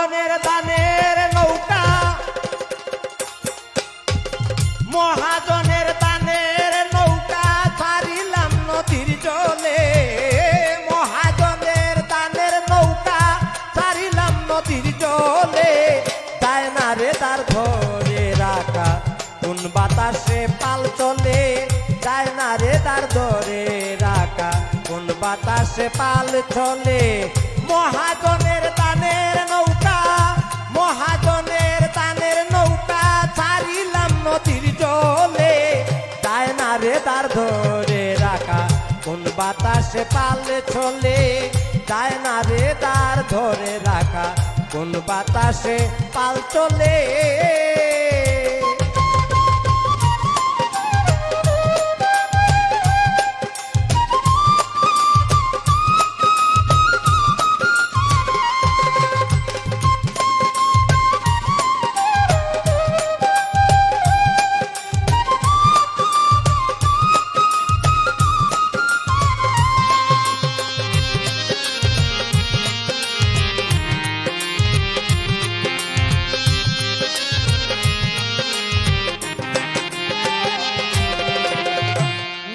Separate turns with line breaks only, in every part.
মহাজনের দানের নৌকা, মহাজনের দানের নৌকা ছাড়িলাম নদীর জলে, মহাজনের দানের নৌকা ছাড়িলাম নদীর জলে। যায় না রে তার ধরে রাখা কোন বাতাসে পাল চলে, যায় না রে তার ধরে রাখা কোন বাতাসে পাল চলে। মহাজনের দানের নৌকা, মহাজনের দানের নৌকা ছাড়িলাম নদীর জলে, যায় না রে তার ধরে রাখা কোন বাতাসে পাল চলে, যায় না রে তার ধরে রাখা কোন বাতাসে পাল চলে।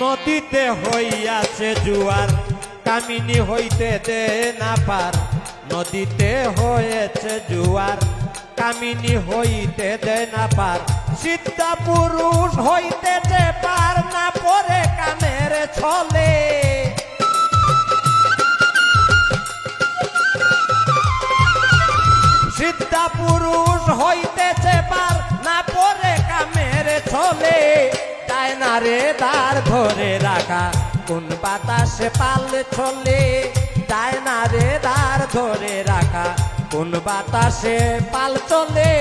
নদীতে হইয়াছে জুয়ার, কামিনী হইতে দে না পার, নদীতে হয়েছে জুয়ার, কামিনী হইতে দে না পার। সিদ্ধা পুরুষ হইতেছে পার, না পরে কামের ছলে। সিদ্ধা পুরুষ হইতেছে পার, না পরে কামের ছলে। যায় না রে তার ধরে রাখা কোন বাতাসে পাল চলে, যায় না রে তার ধরে রাখা কোন বাতাসে পাল চলে।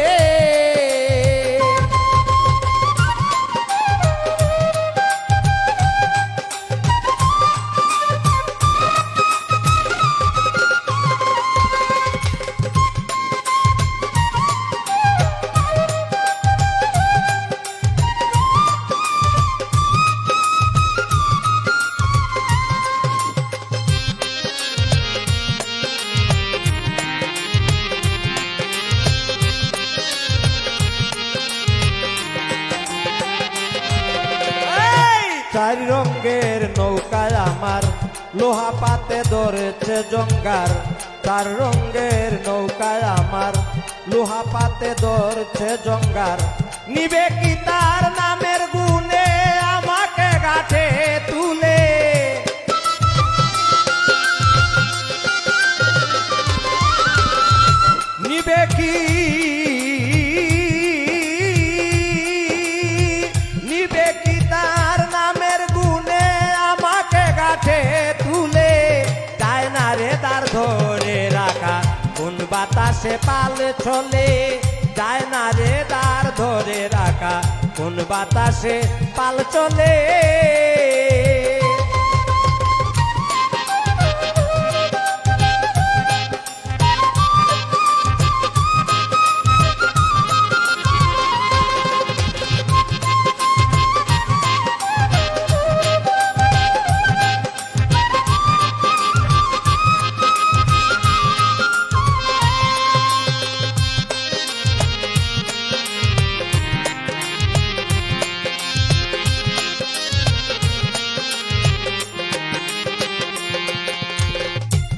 চার রঙের নৌকায় আমার লোহা পাতে ধরেছে জঙ্গার, চার রঙের নৌকায় আমার লোহা পাতে ধরছে জঙ্গার। নিবে কি তার নামের গুণে আমাকে গাঠে তুলে, নিবে কি তার নামের গুণে আমাকে গাঠে তুলে। যায় না রে তার ধরে রাখা কোন বাতাসে পাল চলে, যায় না রে তার ধরে রাখা কোন বাতাসে পাল চলে।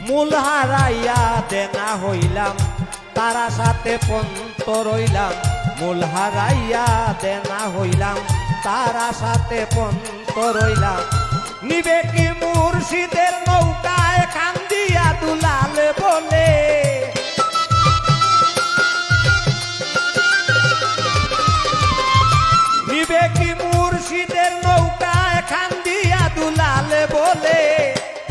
মূল হারাইয়া দেনা হইলাম, তারা সাথে পন্ত রইলাম। মূল হারাইয়া দেনা হইলাম, তারা সাথে পন্ত রইলাম। নিবে কি মুর্শিদের নৌকায় কান্দিয়া দুলাল বলে, নিবে কি মুর্শিদের নৌকায় কান্দিয়া দুলাল বলে।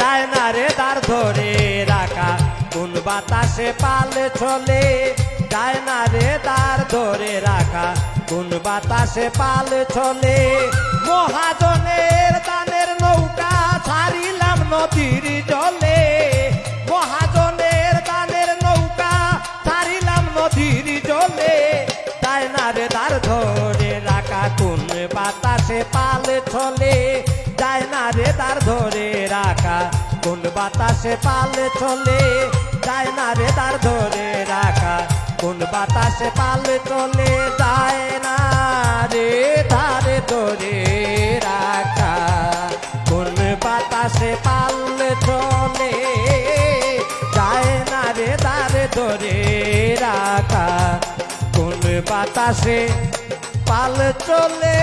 যায় না রে তার ধরে রাখা কোন বাতাসে পাল চলে, যায় না রে তার ধরে রাখা কোন বাতাসে পাল চলে। মহাজনের দানের নৌকা ছাড়িলাম নদীর জলে, মহাজনের দানের নৌকা ছাড়িলাম নদীর জলে। যায় না রে তার ধরে রাখা কোন বাতাসে পাল চলে, যায় না রে তার ধরে রাখা কোন বাতাসে পাল চলে। যায় না রে তার ধরে রাখা কোন বাতাসে পাল চলে যায় না রে ধারে ধরে রাখা কোন বাতাসে পাল চলে যায় না রে ধারে ধরে রাখা কোন বাতাসে পাল চলে